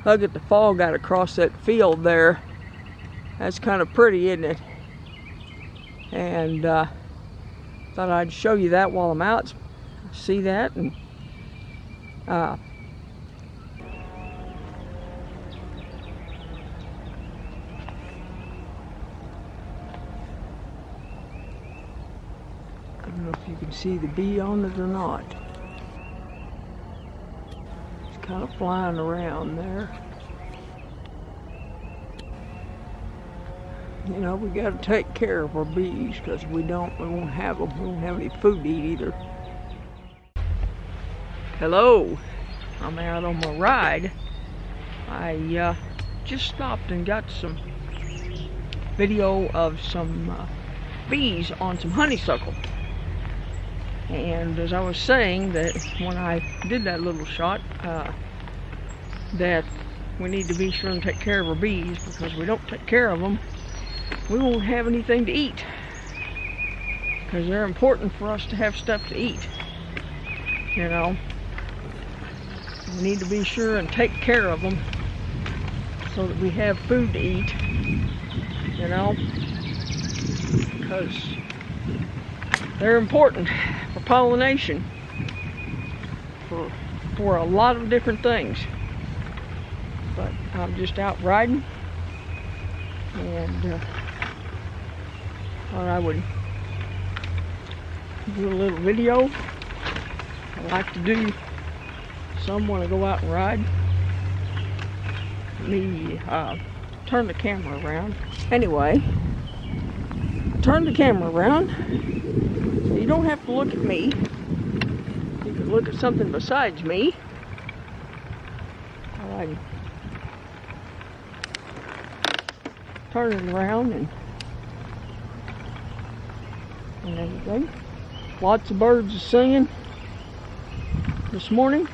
Look at the fog out across that field there. That's kind of pretty, isn't it? And thought I'd show you that while I'm out. See that? And I don't know if you can see the bee on it or not. It's kind of flying around there. You know, we got to take care of our bees because we won't have them. We won't have any food to eat either. Hello, I'm out on my ride. I just stopped and got some video of some bees on some honeysuckle. And as I was saying, that when I did that little shot, that we need to be sure and take care of our bees, because we don't take care of them, we won't have anything to eat. Because they're important for us to have stuff to eat. You know, we need to be sure and take care of them so that we have food to eat. You know, because they're important for pollination, for a lot of different things. But I'm just out riding, and thought I would do a little video. I like to do some when I go out and ride. Let me turn the camera around. Anyway, turn the camera around. So you don't have to look at me. You can look at something besides me. Alrighty. Turn it around, and there you go. Lots of birds are singing this morning.